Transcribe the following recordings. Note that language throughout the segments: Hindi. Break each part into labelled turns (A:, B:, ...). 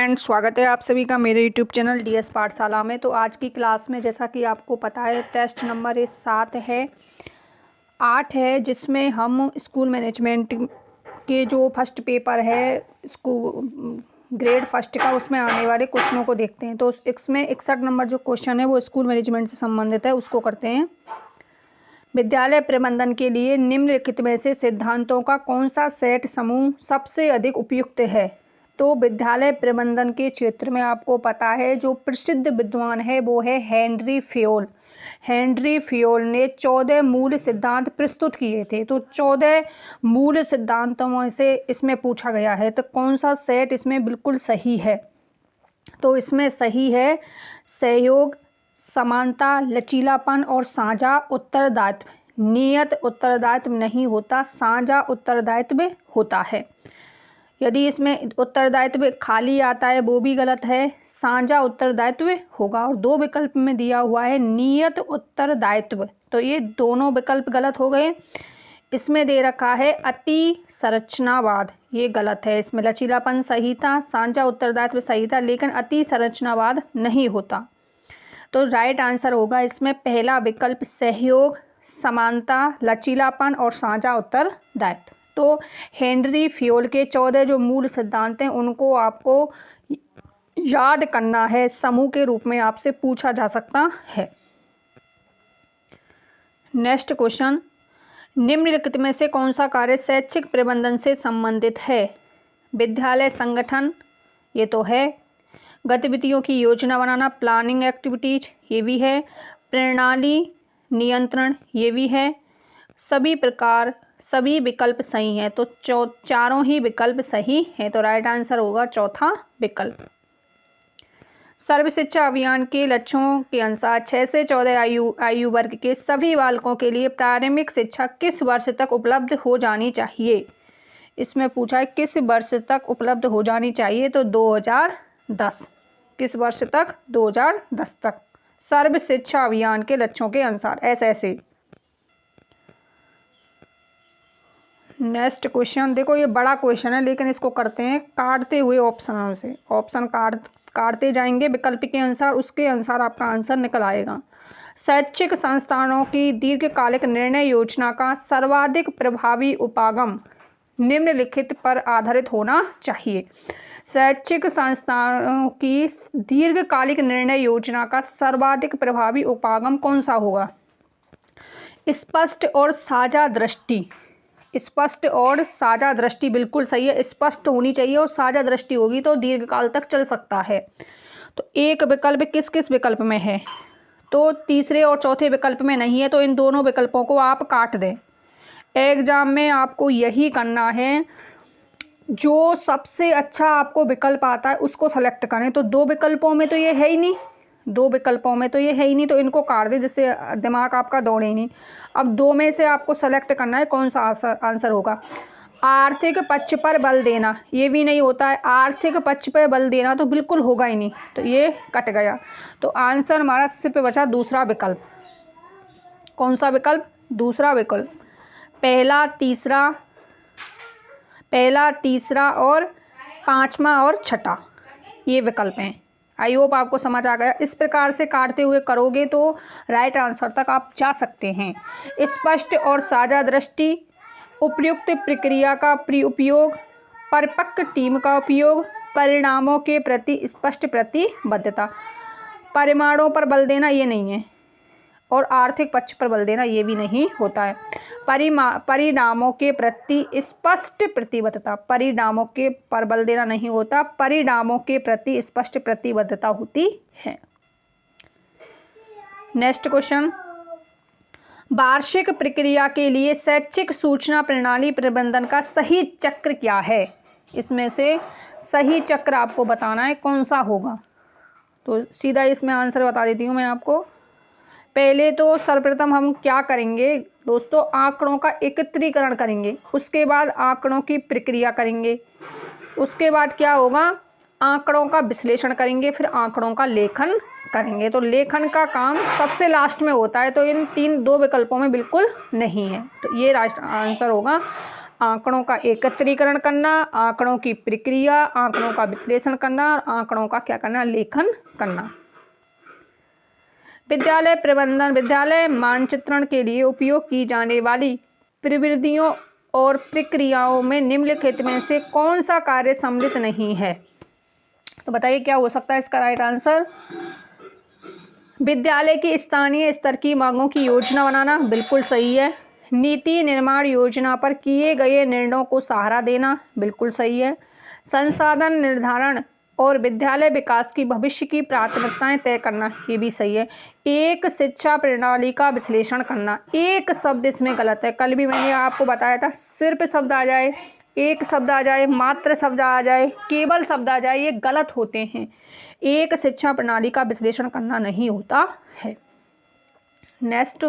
A: फ्रेंड्स, स्वागत है आप सभी का मेरे यूट्यूब चैनल डीएस पाठशाला में। तो आज की क्लास में जैसा कि आपको पता है टेस्ट नंबर इस 7 है 8 है, जिसमें हम स्कूल मैनेजमेंट के जो फर्स्ट पेपर है स्कूल ग्रेड फर्स्ट का, उसमें आने वाले क्वेश्चनों को देखते हैं। तो इसमें 61 नंबर जो क्वेश्चन है वो स्कूल मैनेजमेंट से संबंधित है, उसको करते हैं। विद्यालय प्रबंधन के लिए निम्नलिखित में से सिद्धांतों का कौन सा सेट समूह सबसे अधिक उपयुक्त है। तो विद्यालय प्रबंधन के क्षेत्र में आपको पता है जो प्रसिद्ध विद्वान है वो है हेनरी फेयोल। हेनरी फेयोल ने 14 मूल सिद्धांत प्रस्तुत किए थे। तो 14 मूल सिद्धांतों में से इसमें पूछा गया है तो कौन सा सेट इसमें बिल्कुल सही है। तो इसमें सही है सहयोग, समानता, लचीलापन और साझा उत्तरदायित्व। नियत उत्तरदायित्व नहीं होता, साझा उत्तरदायित्व होता है। यदि इसमें उत्तरदायित्व खाली आता है वो भी गलत है, साझा उत्तरदायित्व होगा। और 2 विकल्प में दिया हुआ है नियत उत्तरदायित्व, तो ये दोनों विकल्प गलत हो गए। इसमें दे रखा है अति संरचनावाद, ये गलत है। इसमें लचीलापन सही था, साझा उत्तरदायित्व सही था, लेकिन अति संरचनावाद नहीं होता। तो राइट आंसर होगा इसमें पहला विकल्प सहयोग, समानता, लचीलापन और साझा उत्तरदायित्व। तो हेनरी फेयोल के 14 जो मूल सिद्धांत हैं उनको आपको याद करना है, समूह के रूप में आपसे पूछा जा सकता है। नेक्स्ट क्वेश्चन, निम्नलिखित में से कौन सा कार्य शैक्षिक प्रबंधन से संबंधित है। विद्यालय संगठन, ये तो है। गतिविधियों की योजना बनाना, प्लानिंग एक्टिविटीज, ये भी है। प्रणाली नियंत्रण, ये भी है। सभी प्रकार, सभी विकल्प सही हैं। तो चारों ही विकल्प सही हैं। तो राइट आंसर होगा चौथा विकल्प। सर्व शिक्षा अभियान के लक्ष्यों के अनुसार 6 से 14 आयु वर्ग के सभी बालकों के लिए प्रारंभिक शिक्षा किस वर्ष तक उपलब्ध हो जानी चाहिए। इसमें पूछा है किस वर्ष तक उपलब्ध हो जानी चाहिए। तो 2010। किस वर्ष तक? 2010 तक सर्व शिक्षा अभियान के लक्ष्यों के अनुसार, ऐसे। नेक्स्ट क्वेश्चन देखो, ये बड़ा क्वेश्चन है लेकिन इसको करते हैं काटते हुए ऑप्शनों से। ऑप्शन काटते जाएंगे विकल्प के अनुसार, उसके अनुसार आपका आंसर निकल आएगा। शैक्षिक संस्थानों की दीर्घकालिक निर्णय योजना का सर्वाधिक प्रभावी उपागम निम्नलिखित पर आधारित होना चाहिए। शैक्षिक संस्थानों की दीर्घकालिक निर्णय योजना का सर्वाधिक प्रभावी उपागम कौन सा होगा। स्पष्ट और साझा दृष्टि। स्पष्ट और साझा दृष्टि बिल्कुल सही है। स्पष्ट होनी चाहिए और साझा दृष्टि होगी तो दीर्घकाल तक चल सकता है। तो एक विकल्प किस किस विकल्प में है। तो तीसरे और चौथे विकल्प में नहीं है, तो इन दोनों विकल्पों को आप काट दें। एग्जाम में आपको यही करना है, जो सबसे अच्छा आपको विकल्प आता है उसको सेलेक्ट करें। तो 2 विकल्पों में तो ये है ही नहीं, 2 विकल्पों में तो ये है ही नहीं, तो इनको काट दें जिससे दिमाग आपका दौड़े ही नहीं। अब 2 में से आपको सेलेक्ट करना है कौन सा आंसर होगा। आर्थिक पक्ष पर बल देना, ये भी नहीं होता है। आर्थिक पक्ष पर बल देना तो बिल्कुल होगा ही नहीं, तो ये कट गया। तो आंसर हमारा सिर्फ बचा दूसरा विकल्प। कौन सा विकल्प? दूसरा विकल्प। पहला, तीसरा और 5वां और 6ठा, ये विकल्प हैं। आई होप आपको समझ आ गया। इस प्रकार से काटते हुए करोगे तो राइट आंसर तक आप जा सकते हैं। स्पष्ट और साझा दृष्टि, उपयुक्त प्रक्रिया का उपयोग, परिपक्व टीम का उपयोग, परिणामों के प्रति स्पष्ट प्रतिबद्धता। परिणामों पर बल देना ये नहीं है, और आर्थिक पक्ष पर बल देना ये भी नहीं होता है। परिणामों के प्रति स्पष्ट प्रतिबद्धता, परिणामों के पर बल देना नहीं होता, परिणामों के प्रति स्पष्ट प्रतिबद्धता होती है। नेक्स्ट क्वेश्चन, वार्षिक प्रक्रिया के लिए शैक्षिक सूचना प्रणाली प्रबंधन का सही चक्र क्या है। इसमें से सही चक्र आपको बताना है कौन सा होगा। तो सीधा इसमें आंसर बता देती हूँ मैं आपको। पहले तो सर्वप्रथम हम क्या करेंगे दोस्तों, आंकड़ों का एकत्रीकरण करेंगे, उसके बाद आंकड़ों की प्रक्रिया करेंगे, उसके बाद क्या होगा, आंकड़ों का विश्लेषण करेंगे, फिर आंकड़ों का लेखन करेंगे। तो लेखन का काम सबसे लास्ट में होता है, तो इन 2 विकल्पों में बिल्कुल नहीं है। तो ये राइट आंसर होगा। आंकड़ों का एकत्रीकरण करना, आंकड़ों की प्रक्रिया, आंकड़ों का विश्लेषण करना और आंकड़ों का क्या करना, लेखन करना। विद्यालय प्रबंधन विद्यालय मानचित्रण के लिए उपयोग की जाने वाली प्रविधियों और प्रक्रियाओं में निम्नलिखित में से कौन सा कार्य सम्मिलित नहीं है? तो बताइए क्या हो सकता है इसका राइट आंसर। विद्यालय की स्थानीय स्तर की मांगों की योजना बनाना, बिल्कुल सही है। नीति निर्माण योजना पर किए गए निर्णयों को सहारा देना, बिल्कुल सही है। संसाधन निर्धारण और विद्यालय विकास की भविष्य की प्राथमिकताएं तय करना, ये भी सही है। एक शिक्षा प्रणाली का विश्लेषण करना, एक शब्द इसमें गलत है। कल भी मैंने आपको बताया था, सिर्फ शब्द आ जाए, एक शब्द आ जाए, मात्र शब्द आ जाए, केवल शब्द आ जाए, ये गलत होते हैं। एक शिक्षा प्रणाली का विश्लेषण करना नहीं होता है। Next,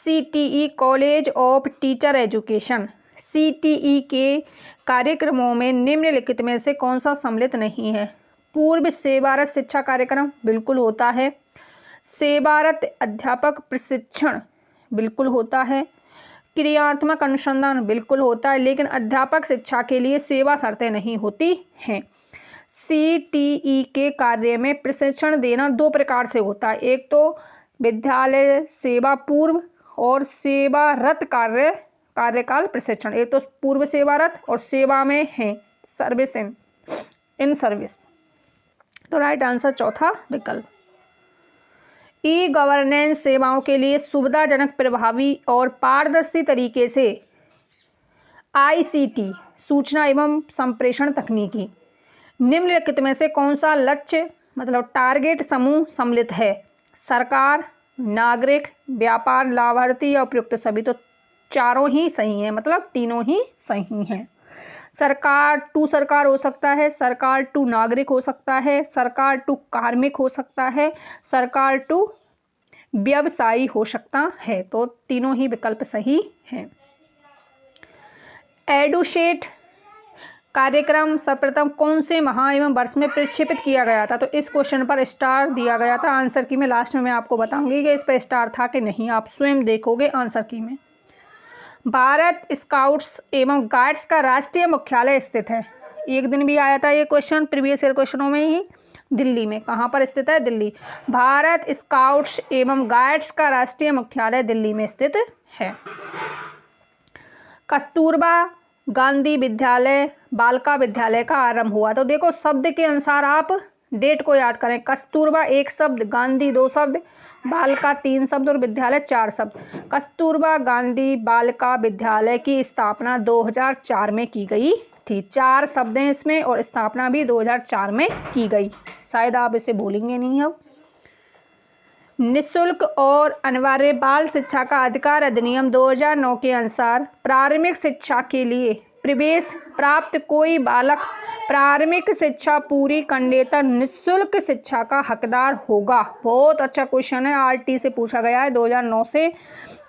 A: CTE college of teacher education, CTE के कार्यक्रमों में निम्नलिखित में से कौन सा सम्मिलित नहीं है? पूर्व सेवारत शिक्षा कार्यक्रम, बिल्कुल होता है। सेवारत अध्यापक प्रशिक्षण, बिल्कुल होता है। क्रियात्मक अनुसंधान, बिल्कुल होता है, लेकिन अध्यापक शिक्षा के लिए सेवा शर्तें नहीं होती हैं। CTE के कार्य में प्रशिक्षण देना दो प्रकार से होता है, एक तो विद्यालय सेवा पूर्व और सेवारत कार्यकाल प्रशिक्षण। एक तो पूर्व सेवारत और सेवा में है सर्विस इन सर्विस। तो राइट आंसर चौथा विकल्प। ई-गवर्नेंस सेवाओं के लिए सुविधाजनक, प्रभावी और पारदर्शी तरीके से ICT सूचना एवं संप्रेषण तकनीकी निम्नलिखित में से कौन सा लक्ष्य मतलब टारगेट समूह सम्मिलित है? सरकार, नागरिक, व्यापार, लाभार्थी या उपयुक्त सभी। तो चारों ही सही हैं, मतलब तीनों ही सही हैं। सरकार टू सरकार हो सकता है, सरकार टू नागरिक हो सकता है, सरकार टू कार्मिक हो सकता है, सरकार टू व्यवसायी हो सकता है। तो तीनों ही विकल्प सही हैं। एडुसेट कार्यक्रम सर्वप्रथम कौन से माह एवं वर्ष में प्रक्षेपित किया गया था? तो इस क्वेश्चन पर स्टार दिया गया था। आंसर की में लास्ट में मैं आपको बताऊंगी कि इस पर स्टार था कि नहीं, आप स्वयं देखोगे आंसर की में। भारत स्काउट्स एवं गाइड्स का राष्ट्रीय मुख्यालय स्थित है। एक दिन भी आया था ये क्वेश्चन प्रीवियस ईयर क्वेश्चनों में ही, दिल्ली में। कहाँ पर स्थित है? दिल्ली। भारत स्काउट्स एवं गाइड्स का राष्ट्रीय मुख्यालय दिल्ली में स्थित है। कस्तूरबा गांधी विद्यालय बालिका विद्यालय का आरंभ हुआ। तो देखो शब्द के अनुसार आप डेट को याद करें। कस्तूरबा एक शब्द, गांधी दो शब्द, बालिका तीन शब्द और विद्यालय चार शब्द। कस्तूरबा गांधी बालिका विद्यालय की स्थापना 2004 में की गई थी। चार शब्द हैं इसमें और स्थापना भी 2004 में की गई। शायद आप इसे भूलेंगे नहीं अब। निःशुल्क और अनिवार्य बाल शिक्षा का अधिकार अधिनियम 2009 के अनुसार प्रारंभिक शिक्षा के लिए प्रवेश प्राप्त कोई बालक प्रारंभिक शिक्षा पूरी करने तक निःशुल्क शिक्षा का हकदार होगा। बहुत अच्छा क्वेश्चन है, RT से पूछा गया है 2009 से,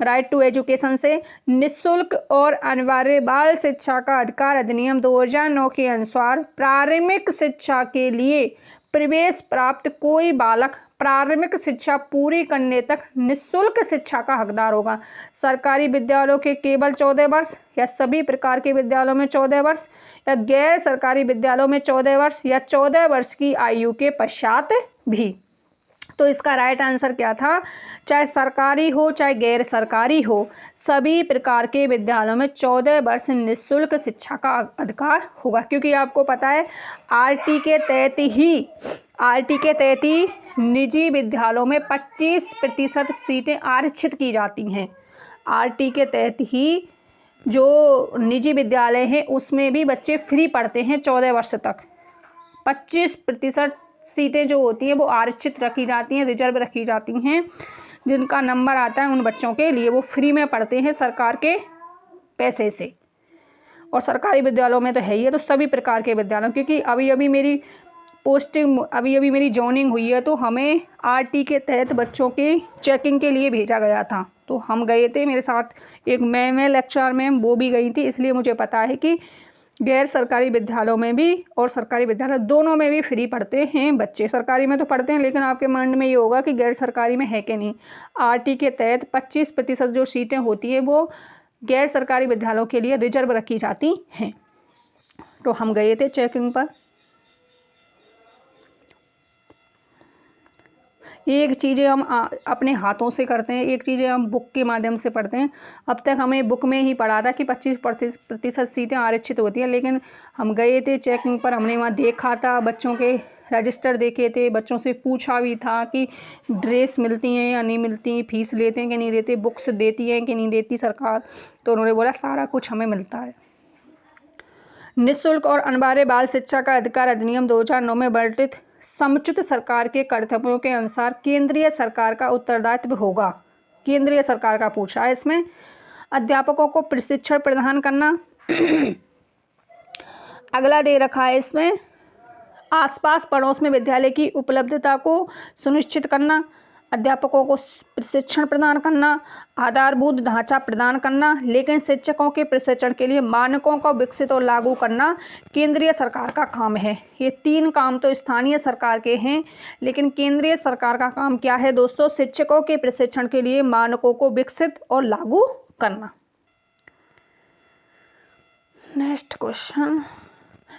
A: राइट टू एजुकेशन से। निःशुल्क और अनिवार्य बाल शिक्षा का अधिकार अधिनियम 2009 के अनुसार प्रारंभिक शिक्षा के लिए प्रवेश प्राप्त कोई बालक प्रारंभिक शिक्षा पूरी करने तक निःशुल्क शिक्षा का हकदार होगा। सरकारी विद्यालयों के केवल 14 वर्ष या सभी प्रकार के विद्यालयों में 14 वर्ष या गैर सरकारी विद्यालयों में 14 वर्ष या 14 वर्ष की आयु के पश्चात भी। तो इसका राइट आंसर क्या था? चाहे सरकारी हो चाहे गैर सरकारी हो, सभी प्रकार के विद्यालयों में 14 वर्ष निःशुल्क शिक्षा का अधिकार होगा। क्योंकि आपको पता है RT के तहत ही निजी विद्यालयों में 25% सीटें आरक्षित की जाती हैं। RT के तहत ही जो निजी विद्यालय हैं उसमें भी बच्चे फ्री पढ़ते हैं 14 वर्ष तक। 25% सीटें जो होती हैं वो आरक्षित रखी जाती हैं, रिजर्व रखी जाती हैं। जिनका नंबर आता है उन बच्चों के लिए वो फ्री में पढ़ते हैं सरकार के पैसे से। और सरकारी विद्यालयों में तो है ही है। तो सभी प्रकार के विद्यालयों, क्योंकि अभी मेरी पोस्टिंग अभी मेरी जॉइनिंग हुई है तो हमें RT के तहत बच्चों की चेकिंग के लिए भेजा गया था। तो हम गए थे, मेरे साथ एक मैम है लेक्चरर मैम, वो भी गई थी। इसलिए मुझे पता है कि गैर सरकारी विद्यालयों में भी और सरकारी विद्यालय दोनों में भी फ्री पढ़ते हैं बच्चे। सरकारी में तो पढ़ते हैं, लेकिन आपके माइंड में ये होगा कि गैर सरकारी में है कि नहीं। आरटी के तहत 25% जो सीटें होती हैं वो गैर सरकारी विद्यालयों के लिए रिजर्व रखी जाती हैं। तो हम गए थे चेकिंग पर। एक चीज़ें हम अपने हाथों से करते हैं, एक चीज़ें हम बुक के माध्यम से पढ़ते हैं। अब तक हमें बुक में ही पढ़ा था कि 25% सीटें आरक्षित होती हैं, लेकिन हम गए थे चेकिंग पर, हमने वहाँ देखा था, बच्चों के रजिस्टर देखे थे, बच्चों से पूछा भी था कि ड्रेस मिलती हैं या नहीं मिलती, फीस लेते हैं कि नहीं लेते, बुक्स देती हैं कि नहीं देती सरकार। तो उन्होंने बोला सारा कुछ हमें मिलता है। निःशुल्क और अनिवार्य बाल शिक्षा का अधिकार अधिनियम 2009 में वर्णित समुचित सरकार के कर्तव्यों के अनुसार केंद्रीय सरकार का उत्तरदायित्व होगा। केंद्रीय सरकार का पूछा है इसमें। अध्यापकों को प्रशिक्षण प्रदान करना। अगला दे रखा है इसमें, आसपास पड़ोस में विद्यालय की उपलब्धता को सुनिश्चित करना, अध्यापकों को प्रशिक्षण प्रदान करना, आधारभूत ढांचा प्रदान करना, लेकिन शिक्षकों के प्रशिक्षण के लिए मानकों को विकसित और लागू करना केंद्रीय सरकार का काम है। ये 3 काम तो स्थानीय सरकार के हैं, लेकिन केंद्रीय सरकार का काम क्या है दोस्तों? शिक्षकों के प्रशिक्षण के लिए मानकों को विकसित और लागू करना। नेक्स्ट क्वेश्चन,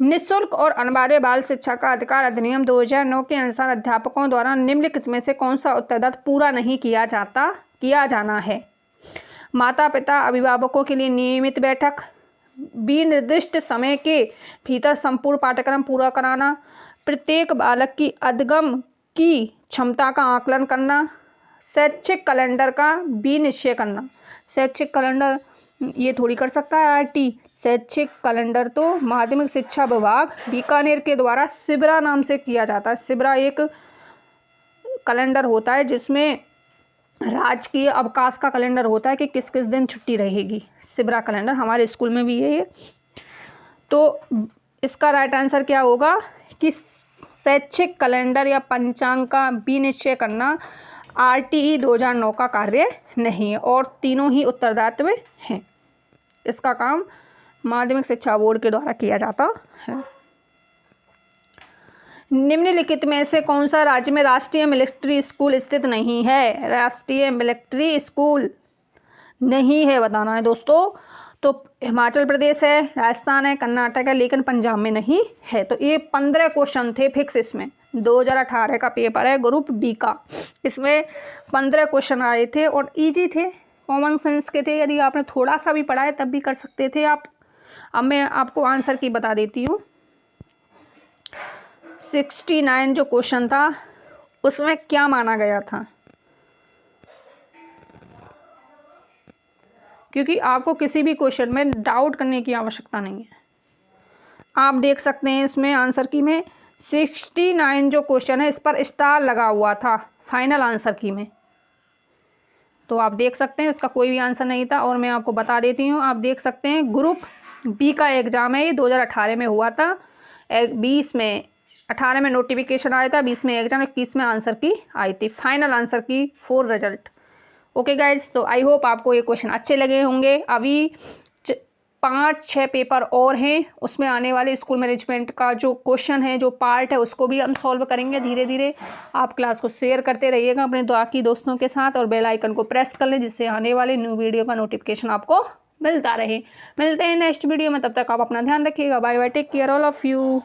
A: निःशुल्क और अनिवार्य बाल शिक्षा का अधिकार अधिनियम 2009 के अनुसार अध्यापकों द्वारा निम्नलिखित में से कौन सा उत्तरदायित्व पूरा नहीं किया जाना है? माता पिता अभिभावकों के लिए नियमित बैठक, विनिर्दिष्ट समय के भीतर संपूर्ण पाठ्यक्रम पूरा कराना, प्रत्येक बालक की अधिगम की क्षमता का आकलन करना, शैक्षिक कैलेंडर का विनिश्चय करना। शैक्षिक कैलेंडर ये थोड़ी कर सकता है आरटी। शैक्षिक कैलेंडर तो माध्यमिक शिक्षा विभाग बीकानेर के द्वारा शिबरा नाम से किया जाता है। शिबरा एक कैलेंडर होता है जिसमें राजकीय अवकाश का कैलेंडर होता है कि किस किस दिन छुट्टी रहेगी। शिबरा कैलेंडर हमारे स्कूल में भी है। तो इसका राइट आंसर क्या होगा कि शैक्षिक कैलेंडर या पंचांग का विनिश्चय करना आरटीई 2009 का कार्य नहीं है और तीनों ही उत्तरदायित्व हैं। इसका काम माध्यमिक शिक्षा बोर्ड के द्वारा किया जाता है। निम्नलिखित में से कौन सा राज्य में राष्ट्रीय मिलिट्री स्कूल स्थित नहीं है? राष्ट्रीय मिलिट्री स्कूल नहीं है बताना है दोस्तों। तो हिमाचल प्रदेश है, राजस्थान है, कर्नाटक है, लेकिन पंजाब में नहीं है। तो ये 15 क्वेश्चन थे फिक्स। इसमें 2018 का पेपर है ग्रुप बी का। इसमें 15 क्वेश्चन आए थे और इजी थे, कॉमन सेंस के थे। यदि आपने थोड़ा सा भी पढ़ा है तब भी कर सकते थे आप। अब मैं आपको आंसर की बता देती हूँ। 69 जो क्वेश्चन था उसमें क्या माना गया था, क्योंकि आपको किसी भी क्वेश्चन में डाउट करने की आवश्यकता नहीं है। आप देख सकते हैं इसमें आंसर की में 69 जो क्वेश्चन है इस पर स्टार लगा हुआ था फाइनल आंसर की में। तो आप देख सकते हैं इसका कोई भी आंसर नहीं था। और मैं आपको बता देती हूँ, आप देख सकते हैं ग्रुप बी का एग्ज़ाम है, ये 2018 में हुआ था। 20 में 18 में नोटिफिकेशन आया था, 20 में एग्जाम, 21 में आंसर की आई थी, फाइनल आंसर की 4 रिजल्ट। ओके गाइज, तो आई होप आपको ये क्वेश्चन अच्छे लगे होंगे। अभी 5-6 पेपर और हैं, उसमें आने वाले स्कूल मैनेजमेंट का जो क्वेश्चन है, जो पार्ट है, उसको भी हम सॉल्व करेंगे धीरे धीरे। आप क्लास को शेयर करते रहिएगा अपने बाकी दोस्तों के साथ और बेल आइकन को प्रेस कर लें जिससे आने वाले न्यू वीडियो का नोटिफिकेशन आपको मिलता रहे। मिलते हैं नेक्स्ट वीडियो में, तब तक आप अपना ध्यान रखिएगा। Bye bye, take care all of you.